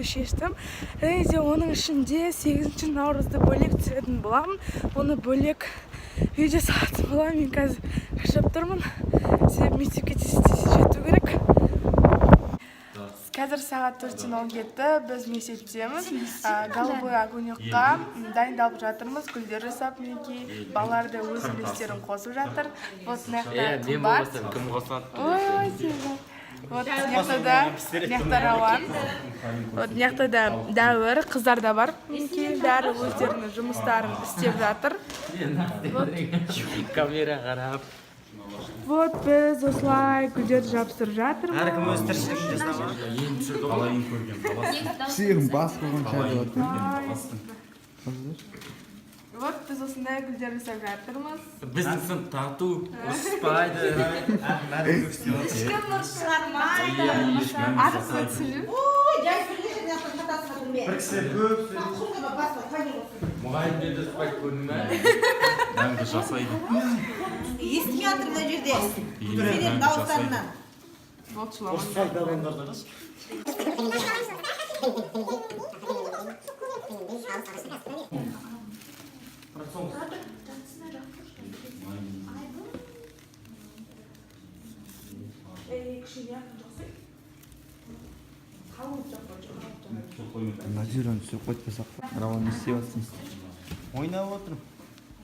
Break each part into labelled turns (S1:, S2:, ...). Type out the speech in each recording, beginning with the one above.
S1: Шештім. Және де оның ішінде 8 наурызды бөлек түсіретін боламын. Оны бөлек видео салатын боламын. Мен қазір қашап тұрмын. Себебі мектепке жету керек. Қазір сағат 4:10 кетті. Біз мектептеміз. Голубой огоньқа дайындалып жатырмыз. Гүлдер жасап мінекей. Балалар да өз үлестерін қосып жатыр. Вот мынаяқта Қымбат.
S2: Кім қосады?
S1: Ой, сен. Вот мынаяқта Рауан. Вот мынаяқта да Дәуір, қыздар да бар. Мінекей бәрі өздерінің жұмыстарын істеп жатыр.
S2: Камера қарап.
S1: Вот біз осылай гүлдерді жабыстырып жатырмыз.
S3: Әркім өз тіршілігін жасап.
S4: Сиырым бас қылған шайды отыр.
S1: Вот біз осындай гүлдер жасап жатырмыз.
S2: Біздің сынып тату, ұрыспайды.
S1: Ешкім ұрыс шығармайды. Арық өтсілі.
S3: Бір кісі көп
S2: Мұғайын деді ұспайды көрдің ме? Мәңгі жасайды.
S5: Естіге жатыр мына жерде. Сенен дауыстарынан.
S1: Вот шыламын.
S3: ұстайды адамдардан.
S4: Назираны түсіп қойтпасақ Рауан не істеп жатсың?
S3: Ойнап отырмын.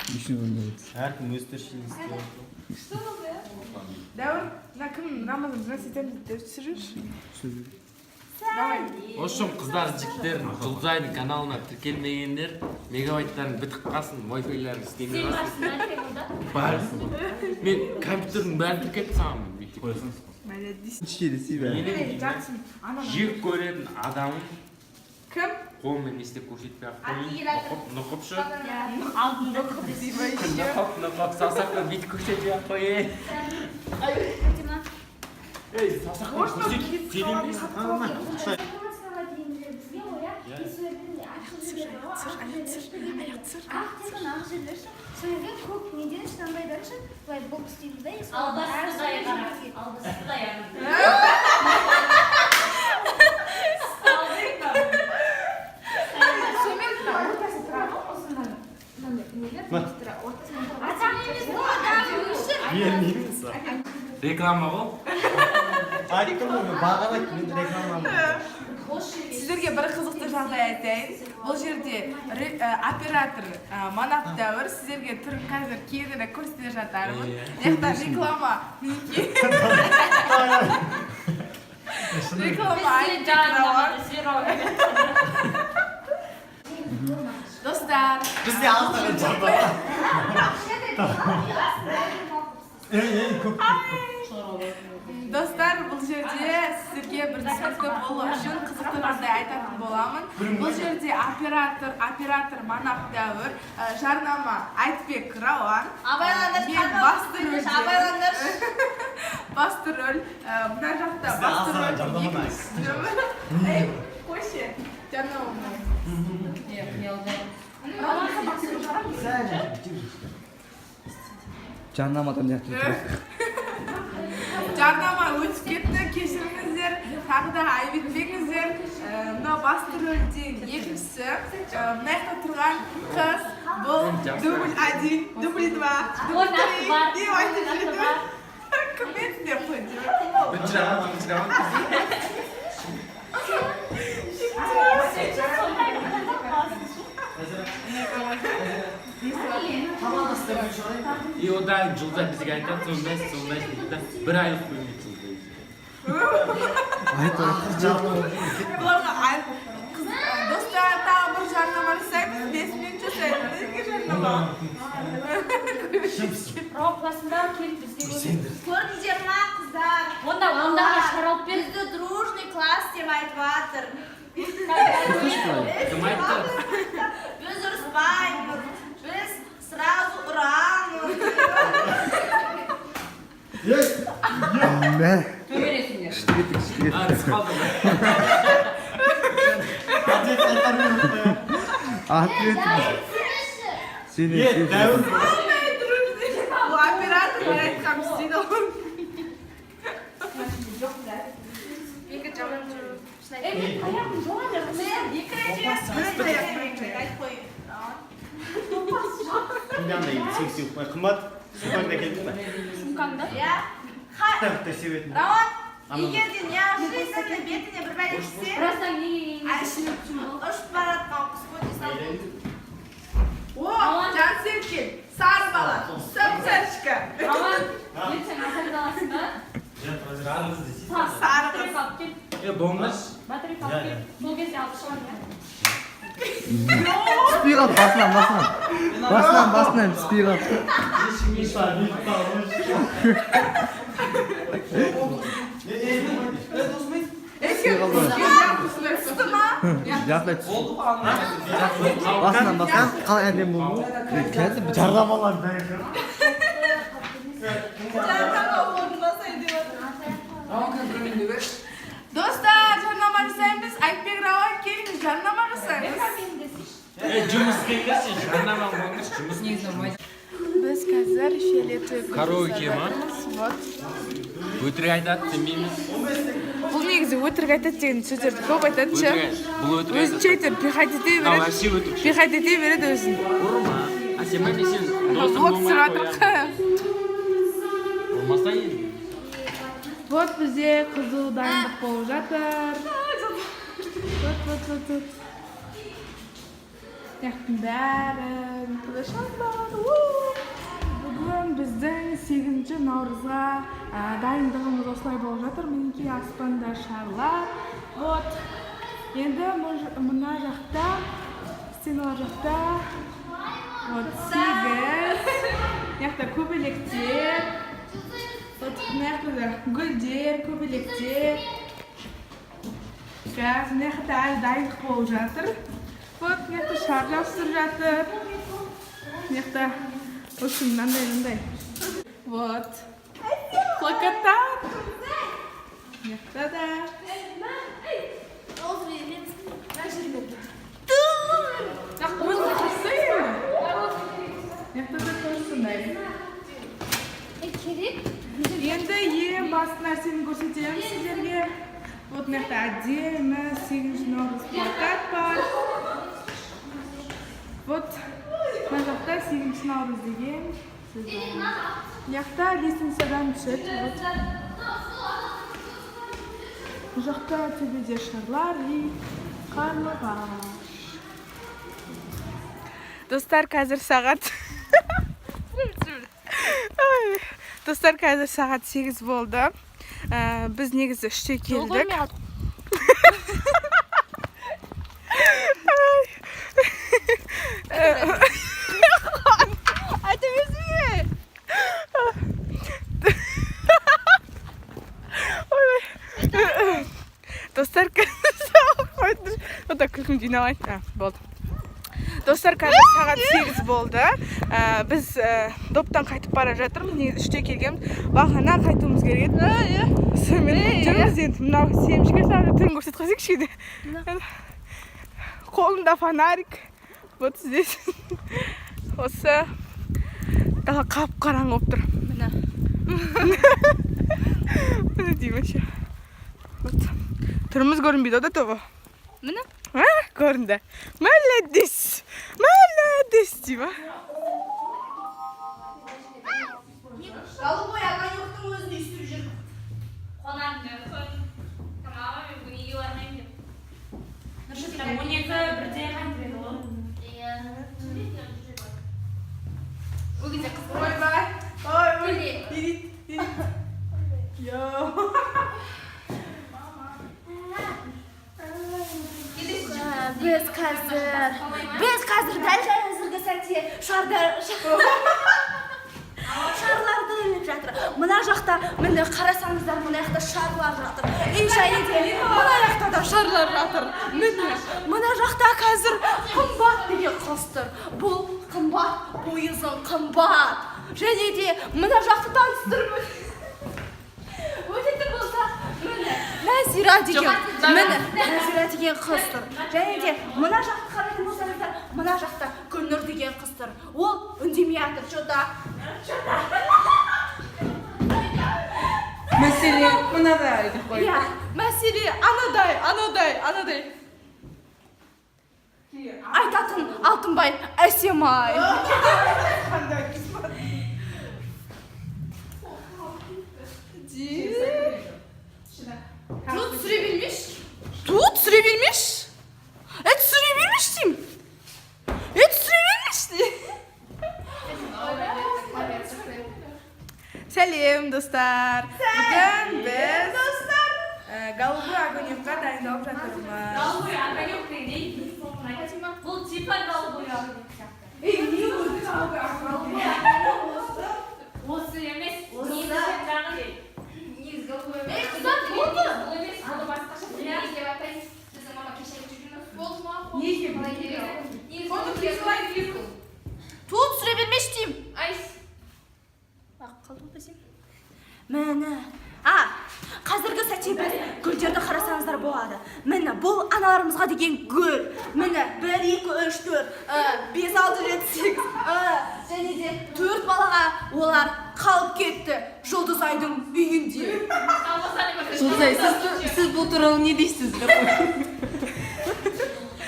S4: Нешін ойнап жатсың?
S3: Әркім өз тіршілігін істеп отыр.
S1: Дәуір, мына кім Рамазан біраз етеміз деп түсірші.
S2: Ошым қыздар жігіттер Жұлдызайдың каналына тіркелмегендер мегабайттарын бітіп қалсын, Wi-Fi-ларын істемей қалсын. Бар. Мен компьютердің бәрін тіркетіп сағамын.
S4: Ішкеді сей бәрі.
S2: Жек көретін адамым
S1: Кім?
S2: қолмен не істеп көрсетпей нұқыпшы.
S5: Алдында қып.
S2: Нұқып саусақпен бүйтіп көрсетпей қойын. Ей, саусақпен көрсетіп телемейсің.
S6: Сөйлеген көк неден шынандайдар үшін былай бұл істейді да
S5: Албасты даяр.
S2: Реклама ғой?
S3: Реклама бағалайды, мен рекламамын.
S1: Сіздерге бір қызықты жағдай айтайын. Бұл жерде оператор Манап Дәуір сіздерге түрін қазір кеңірек көрсете жатармын. Яқта реклама мінекей. Реклама айтып достар.
S3: Бізде алыстаған жағдай.
S1: Достар, бұл жерде сіздерге бір түсінікті болу үшін қызықты жағдай айтатын боламын. Бұл жерде оператор Манап Дәуір, жарнама Айтбек Рауан. Мен басты рөл. Мына жақта басты рөл. Ей, қойшы, жарнама.
S4: Жарнамадан яқты.
S1: Жарнама өтіп кетті, кешіріңіздер, тағы да айып етпеңіздер. Мына басты рөлден екіншісі, мынаяқта тұрған қыз, бұл дубль 1, дубль 2, дубль 3 деп айтып жүрді. Кім етіндер
S2: И одан Жұлдызай бізге айтады, сондай дейді. Бір айлық бөлмейді
S1: Жұлдызай. Достар, тағы бір жарнама жасаймыз, 5 минут жасаймыз. Неге жарнама?
S5: Рауқласында келіп бізге
S6: Көрдіңдер ма, қыздар?
S5: Онда шаралып бер.
S6: Бізді дружный класс деп айтып жатыр.
S2: Кім айтты?
S6: Біз ұрыспаймыз. Біз
S5: Төбересіңдер.
S4: Ответ. Сені.
S1: Bu operator evet kamsıydı. İki camın
S6: Аяғым жоғары
S3: Қандай сексеу қымбат сумаңда келді ме?
S6: сумкаңда.
S3: Тіпті себетін.
S5: Рауан, егер де неожиданно бетіне бір бәле түссе,
S6: Біраздан неге
S5: ұшып баратқан құс көтесі
S1: O Can Sevkin. Sarı bala. Söpsәршкі.
S6: Роман, ертең асарда аласың ба?
S1: Sarı
S6: Батарейка алып кел.
S2: Болмаш.
S6: Батарейка алып кел. Сол кезде алып шығамын, иә?
S4: Түспей қалды басынан түспей қалды. Жақтай түс. Басынан қалай әдем болды? Кәдімгі
S3: Жарнамалар бәрі.
S1: Dostlar, жарнама жасаймыз. Айтбек Рауан келіңіз, жарнама жасаймыз.
S2: Жұмыс істеңдерші, жарнама болыңыз, жұмыс
S1: Biz қазір фиолетовый
S2: Караоке ма?
S1: Вот.
S2: Өтірік айтады демейміз.
S1: Бұл негізі өтірік айтады деген сөздерді көп айтады ше.
S2: Бұл өтірік
S1: Өзінше айтады, приходите
S2: Ал,
S1: береді.
S2: вообще өтірік.
S1: Приходите береді өзін.
S2: Ұрма. А сен мәне сен досың
S1: Вот
S2: болмай
S1: сұратыр.
S2: Болмаса енді.
S1: Вот бізде қызу дайындық болып жатыр. Вот. Яқтың бәрін тығышандар. Бүгін біздің 8 наурызға дайындығымыз осылай болып жатыр. Мінекей аспанда шарлар. Вот. Енді мына жақта, стеналар жақта. Вот 8. Яқта көбелектер. Вот мына жақта гүлдер, көбелектер. Қазір мына жақта әлі дайындық болып жатыр. Вот мына жақта шар жабыстырып жатыр. Мына жақта осы мынандай. Вот. Плакаттар. Мына жақта да. Өзіңе қосса енді. Мына жақта да тоже сондай.
S6: Керек?
S1: Енді ең басты нәрсені көрсетемін сіздерге. Вот мына жақта әдемі 8 наурыз плакат бар. Вот мына жақта 8 наурыз деген сөз бар. Мына жақта лестницадан түседі. Бұл жақта төбеде шарлар и қарлығаш. Достар, қазір сағат Достар, қазір сағат 8 болды. Біз негізі 3-те келдік. Айта берсене. Достар, қазір сағат қойды. Ота күлкім жиналайын. Болды. Достар, қазір сағат 8 болды. Біз доптан қайтып бара жатырмыз. Негізі 3-те келгенбіз. Бағана қайтуымыз керек еді. Сонымен жүрміз енді. Мынау семжіге сағат түрін көрсет қойсайықшы еді. Қолымда фонарик. Вот здесь. Осы тағы қап-қараң болып тұр. Міне. Міне деймін ше. Түріміз көрінбейді, ода тобы. Міне? Көрінді. Молодец. Дейма.
S5: голубой огонектің өзін үйістіріп жүр.
S6: Қонағын тамағы мен бүгін үйге бармаймын деп. Нұршеттен 12 бірде қайтып ғой. Ол кезде қыз
S1: Ойбай. Ой. Йоу.
S5: Біз қазір дәл қазіргі сәтте шарларды іліп жатыр. Мына жақта міне қарасаңыздар, мына жақта шарлар жатыр. Және мына жақта да шарлар жатыр. Мына жақта қазір қымбат деген қыз тұр. Бұл қымбат, пойызың қымбат. Және де мына жақты таныстырып өте Назира деген міне Назира деген қыз тұр. Және де мына жақты қарайтын болсаңыздар, мына жақта Гүлнұр деген қыз тұр. Ол үндемей жатыр. Жода.
S1: Мәселе мынадай деп қой.
S5: Иә, мәселе анадай. Айтатын Алтынбай әсемай. Тут sürebilmiş. Tut sürebilmiş. Et sürebilmiş diyeyim. Et sürebilmiş diyeyim.
S1: Сәлем, достар. Бүгін біз голубой огонёкқа дайындалып жатырмыз.
S6: Голубой огонек дейді. Бұл типа голубой огонек сияқты. Осы емес. Негізі жағы дейді. Негізі голубой огонек.
S5: Қыздар болды.
S6: Бұл емес, бұл басқаша.
S5: Ne деп атайсыз? Біздің мама кешегі жүргеніміз болды ма?
S1: Неге? Onu присылай вилку.
S5: Тут sürebilmiş diyeyim. Қалды бізім. Мені. Қазіргі сәтте біз гүлдерді қарасаңыздар болады. Мені бұл аналарымызға деген гүл. Мені 1, 2, 3, 4, 5, 6, 7, 8, және де 4 балаға олар қалып кетті Жұлдызайдың үйінде.
S1: Жұлдызай, сіз бұл туралы не дейсіз?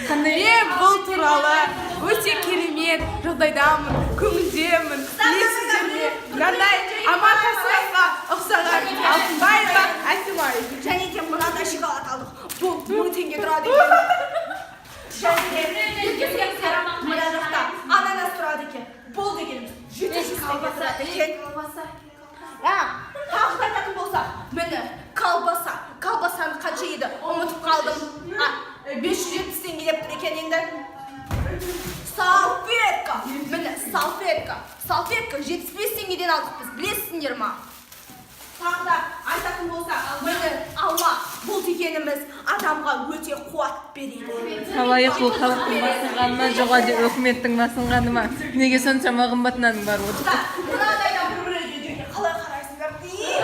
S1: Мен бұл туралы өте керемет жағдайдамын, көңілдемін. Білесіздер ме? Мынандай Аманқасымға ұқсаған Алтынбаева әсемай.
S5: Және де мынандай шоколад алдық. Бұл 1000 теңге тұрады екен. Мына жақта ананас тұрады екен. Бұл дегеніміз 700 теңге тұрады екен. Тағы айтатын болса, міне колбасаны қанша еді? Ұмытып қалдым. 570 теңге деп тұр екен енді. Салфетка. Міне салфетка. Салфетка 75 теңгеден алдық біз. Білесіңдер ма? Тағы да айтатын болса, міне алма. Бұл дегеніміз адамға өте қуат береді.
S7: Халайық бұл халықтың басынғанына жоға де өкіметтің басынғаны ма? Неге соншама қымбатынан бар отыр?
S5: Мынадай да бір үйдеге қалай қарайсыңдар?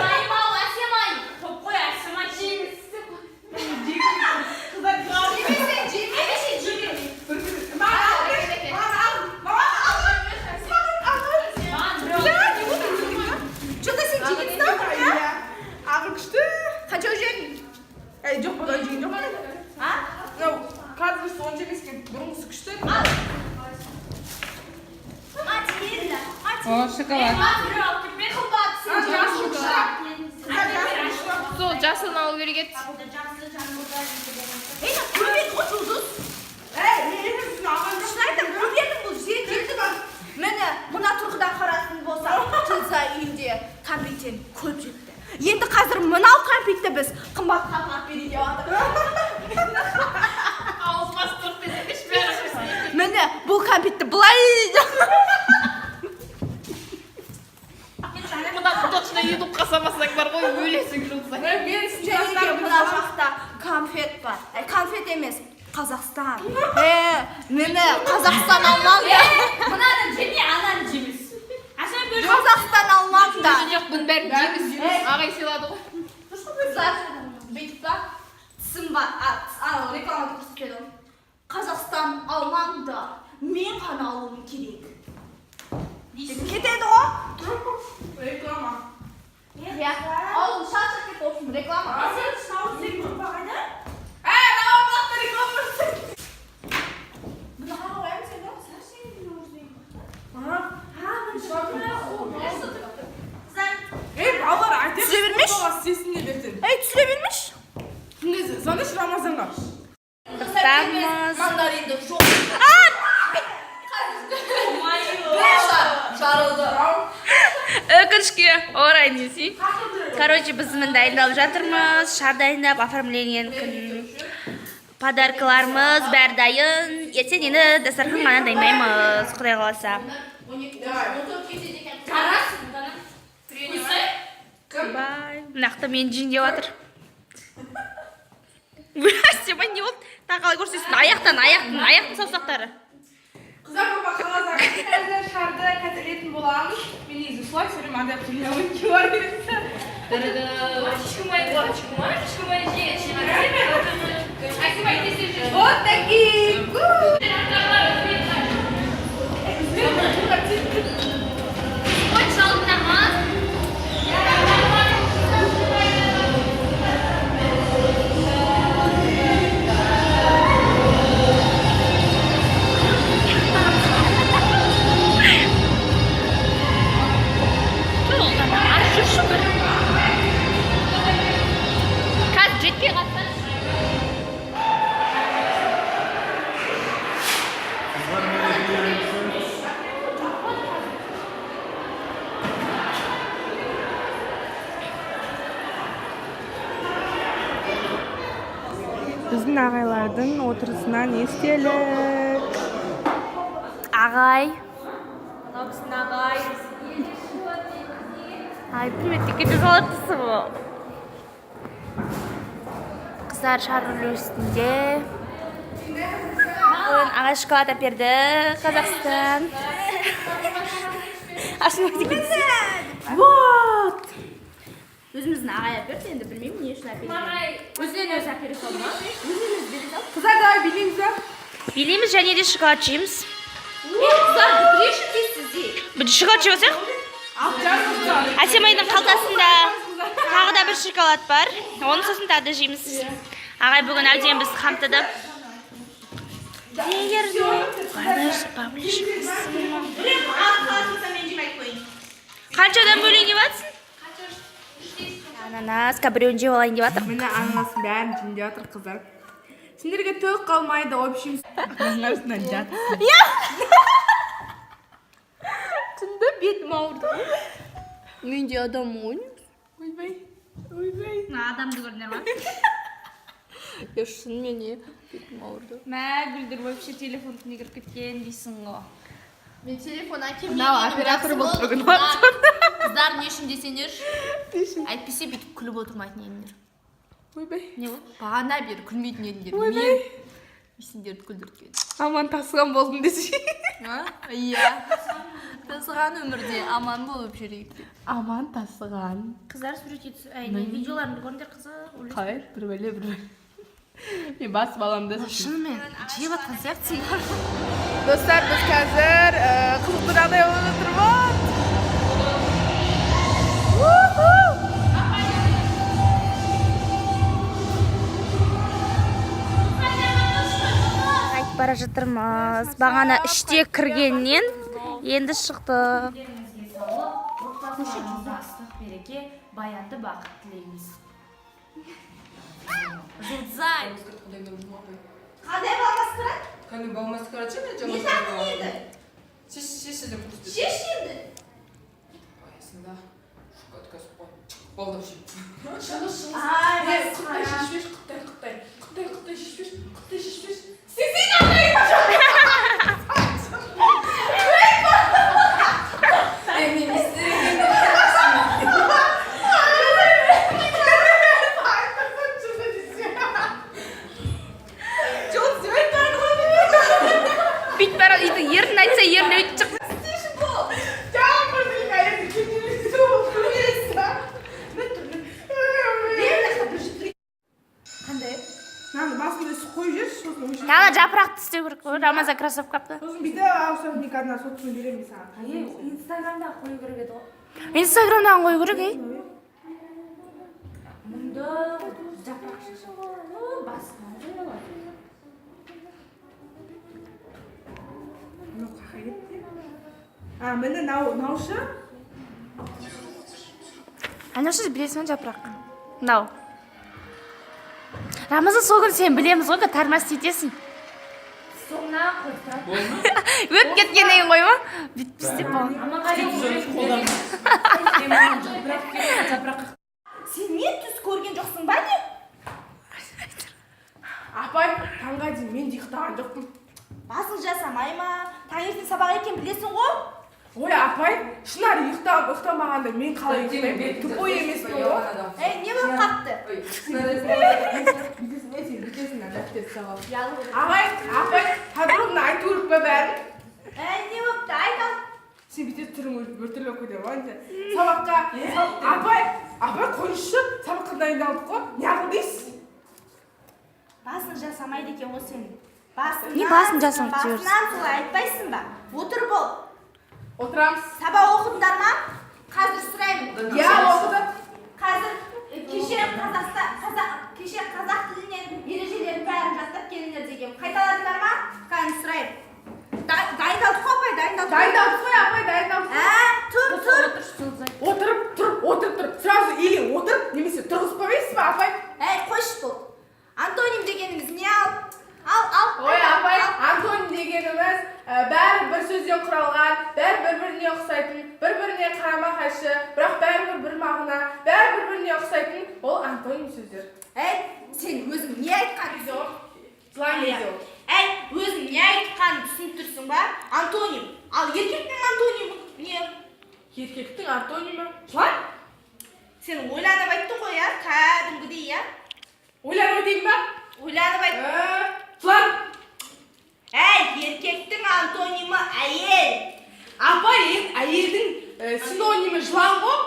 S6: Аймау, әсемай. Топ қой, әсемай.
S5: Что-то сен жеген стал,
S1: Ағы күшті.
S5: қанша жеген?
S1: Жоқ, бұдан жеген жоқ. Қазір соны жемескен бұрынғысы күшті.
S5: Материна.
S7: О, шоколад.
S6: Сол жасылын алу керек еді.
S5: Көрмедің ғой жұлдыз? Шын айтам, көрмедің бұл жердегі. Міне, мына тұрғыдан қарасын болса, Жұлдызай үйінде кәмпиттен көп жетті. Енді қазір мынау кәмпитті біз қымбат қағат берейін деп жатыр.
S6: Ауызға тұрып десек ішпәрі.
S5: Міне, бұл кәмпитті былай.
S6: Мына точно ютуб қасамасаң бар ғой, өлесің Жұлдызай.
S5: Және де мына жақта конфет бар. Конфет емес, Қазақстан. Мені Қазақстан алмаңдар.
S6: Мынаны жеме, ананы жемес.
S5: Қазақстан алмаңдар.
S6: Жоқ, бұның бәрін жемес. Ағай сыйлады ғой.
S5: Қыздар, бүйтіп та тісім бар. Рекламада көрсетеді. Қазақстан алмаңдар. Мен ғана алуым керек. Кетеді ғой.
S1: Реклама.
S5: Иә. Ал шашып кетті olsun реклама.
S1: Реклама.
S5: Bunu havaya sen yok. Sen şey biliyorsun.
S1: Балалар айтып,
S5: Түсіреbilmiş.
S1: сесіне берсін.
S5: Түсіреbilmiş.
S1: Звониш Рамазанға.
S5: Kıstamız. Mandarinde çok. Жарылды.
S7: Өкінішке орай несі. Короче, біз мін дайындалып жатырмыз. Шар дайындап, оформлениен күн. Подаркаларымыз бәрі дайын. Ертең енді дастархан ғана дайындаймыз. Құдай қаласа. Бай. Нақты мен жин деп жатыр. Сема не болды? Тақалай көрсесін. Аяқтың саусақтары.
S1: Қыздар көпі қалазар. Қазір шарды кәтелетін боламыз. Мен негізі солай сөйлем, андай сөйлемін кеуар бересі. Вот такие.
S7: қазір жетпей қалса
S1: Біздің ағайлардың отырысынан естелік.
S7: ағай
S6: Мынау біздің ағай.
S7: ай приветик кетіп жатырсың ғой қыздар шарғылы үстінде бүгін ағай шоколад әперді Қазақстан
S1: Вот.
S5: Өзіміздің ағай әперді, енді білмеймін не үшін әперді. Өзінен өзі әпере салды ма?
S1: Қыздар давай билейміз ба?
S7: билейміз және де шоколад жейміз
S5: Қыздар, бітіреші дейсіз де.
S7: біз шоколад жеп алсақ әсемайдың қалтасында тағы да бір шоколад бар оны сосын тағы да жейміз ағай бүгін әбден бізді қамтыды қаншадан бөлейін деп жатсың ананас біреуін жеп алайын деп жатыр
S1: Міне ананасын бәрін жейін деп жатыр қыздар. Сендерге тоқ қалмайды, общем. Ананасынан жатсың.
S5: Түнді бетім ауырды. Менде адам ойнаймыз.
S1: Ойбай. Ойбай.
S6: Адамды көрдіңдер ма?
S5: Шынымен не? Бетім ауырды.
S6: Мә, Гүлдір вообще телефон түне кіріп кеткен дейсің ғой.
S5: Мен телефон әкем
S1: Мынау оператор болып бүгін.
S5: Қыздар не үшін десеңдер? Әйтпесе бүйтіп күліп отырмайтын едіңдер.
S1: Ойбай.
S5: Не ғой? Бағана бері күлмейтін едіңдер.
S1: Ойбай.
S5: Мен сендерді күлдірткен.
S1: Аман тасыған болдым десе.
S5: Иә. Тасыған өмірде аман болып жүрейік деп.
S1: Аман тасыған.
S7: қыздар суретке видеоларымды көріңдер қыздар
S1: Қалай? Бір бәле. Мен басып аламын да.
S5: Шынымен жеп атқан сияқтысыңдар.
S1: Достар, біз қазір қызықты жағдай болып отырмыз.
S7: қайтып бара жатырмыз бағана 3-те кіргеннен енді шықты
S6: Ыстық береке, баянды бақыт тілейміз.
S5: Жұлдызай.
S8: Қандай балмастырады?
S1: Қандай балмастырады ше мен
S8: Не тақын еді?
S1: Шеш деп көрсетеді.
S8: Шеш енді.
S1: Аясында шоколадкасы қой. Болды вообще.
S8: Ай,
S1: Қытай шешпеш, Қытай шешпеш, Қытай шешпеш.
S7: бүйтіп бара ерін айтса ерін өйтіп шық
S1: Қандай? Мынаны басында қойып жіберші, сосын өшіріп.
S7: тағы жапырақты істеу керек қой рамазан кроссовкапты
S1: Сосын бүйтіп аусовник одна сотканы беремін саған.
S6: Инстаграмда қою керек еді ғой.
S7: инстаграмнан қою керек ей
S6: Мұнда жапырақ шашып басқан жері бар.
S1: Мынау қақа кетті. Міне наушы.
S7: анашыз білесің жапырақ мынау рамазан сол күні сен білеміз ғой тармас етесің
S6: Соңынан қойса.
S7: өтіп кеткеннен кейін қойма бүйтіп істеп болған
S5: Сен мен түс көрген жоқсың ба не?
S1: Апай, таңға дейін мен де ұйықтаған жоқпын.
S5: Басың жасамай ма? Таңертең сабақ екен білесің ғой?
S1: Ой, апай, шынар ұйықтамағанда мен қалай ұйықтаймын? Тупой емеспін ғой.
S5: Не болып қапты?
S1: Бүйтесің, дәптер сабақ. Ағай, апай, подробно айту керек па бәрін?
S5: Не болыпты? Айт ал.
S1: Сен бүйтіп түрің біртүрлі көтеріп алайын. Сабаққа, апай, апай қойшы, сабаққа дайындалдық қой. Неғыл дейсіз?
S5: Басын жасамайды екен ғой сен.
S7: Не басын жасамайды дейсіз?
S5: Басынан солай айтпайсың ба? Отыр бол.
S1: Отырамыз.
S5: Сабақ оқыдыңдар ма? Қазір сұраймын.
S1: Иә, оқыдық.
S5: Қазір кеше қазақ тілінен ережелерін бәрін жаттап келіңдер деген. Қайталадыңдар ма? Қазір сұраймын. Дайындалдық қой апай, дайындалдық.
S1: Дайындалдық қой апай, дайындалдық.
S5: Тұр.
S1: Отырып. Сразу или отырып, немесе тұрғызып қоймайсыз ба, апай?
S5: Қойшы бол. Антоним дегеніміз не ал?
S1: Ой, апай, антоним дегеніміз бәрі бір сөзден құралған, бәрі бір-біріне ұқсайтын, бір-біріне қарама-қайшы, бірақ бәрі бір мағына, бәрі бір-біріне ұқсайтын, ол антоним сөздер.
S5: Сен өзің не айтқансың? Өзің не айтқанын түсініп тұрсың ба? Антоним. Ал еркектің антонимі не?
S1: Еркектің антонимі жылан?
S5: Сен ойланып айттың ғой, я? Кәдімгідей, я?
S1: Ойланып деймін ба?
S5: Ойланып айттың.
S1: Жылан?
S5: Еркектің антонимі әйел.
S1: Апай, әйелдің синонимі жылан ғой?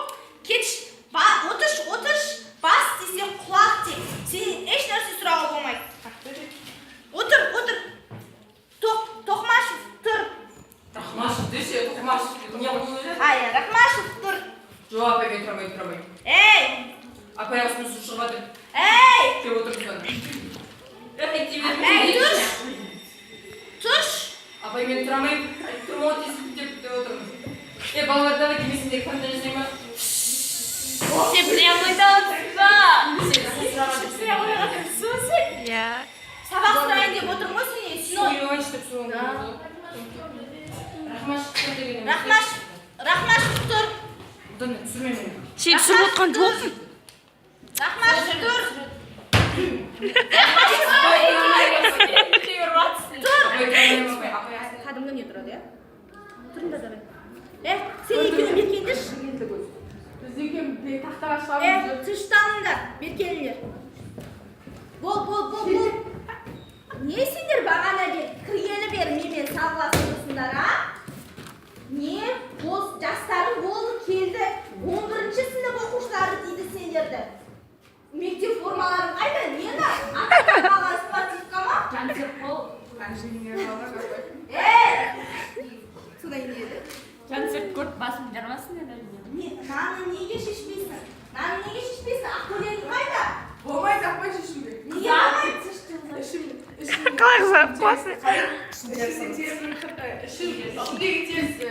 S5: Кетш, отырш, бас десе құлақ тек. Сен еш нәрсе сұрауға болмайды. Отыр. Тоқмашев, тұр.
S9: Рахмашев десе, Тоқмашев не болды?
S5: Рахмашев, тұр.
S9: Жоқ, апай, мен тұрамай. Апай, асымен су шығып жатыр. Кеп отырмын.
S5: Тұрш.
S9: Апай, мен тұрамайым. Тұрмау тесіп деп отырмын. Балалардан да кемесіндегі фантазия жасай ма?
S7: Сен прям айтасың ба? Иә.
S5: Сабақ сұрайын деп отыр ма сен?
S9: Суйвайшы деп суым.
S5: Рахмашев, тұр.
S9: Бұдан түсірмей мені.
S7: Сен түсіріп отқан жоқсың.
S5: Рахмашев, тұр. Кәдімгі не тұрады, я? Тұрыңдар давай. Сен екеуін беркендеш?
S1: Біз екеуін тақтаға шығамыз.
S5: Тыштаныңдар, беркеніңдер. Бол. Не сендер бағана кіргені бері менімен салғыласып тұрсыңдар, Не? Жастарың болды, келді. 11-ші сынып оқушылары дейді сендерді. Мектеп формаларын қайда? Нені? Атадан қалған спортивка ма?
S6: Жансеп қол.
S5: Содан не еді?
S6: Жансеп көріп басым жармасын еді.
S5: Наны неге шешпейсің? Ақкөлеңің қайда?
S1: Болмайды, апай шешімге.
S5: Неге болмайды?
S7: Қалай қызарып қоясың?
S1: Ішімдегі терісі.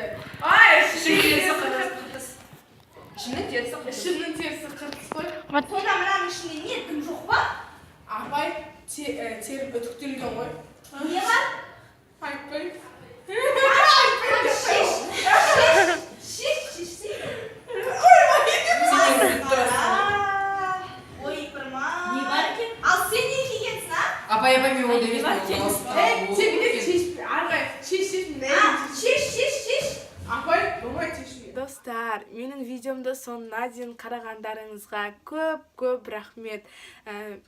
S1: Ішімнің терісі қыртыс қой.
S5: Сонда мынаның ішінде не? Кім жоқ па?
S1: Апай, терім үтіктелген ғой.
S5: Не бар?
S1: Айтпай.
S5: Не бар екен? Ал сен не кигенсің,
S9: Апай, мен ол емес.
S5: Шеш.
S1: Апай, болмай шешуге. Достар, менің видеомды соңына дейін қарағандарыңызға көп рахмет.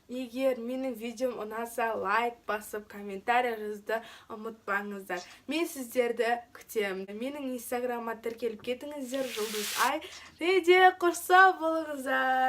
S1: Егер менің видеом ұнаса, лайк басып, комментарий жазуды ұмытпаңыздар. Мен сіздерді күтемін. Менің инстаграмға тіркеліп кетіңіздер, Жұлдыз Ай. Де құрса болыңыздар.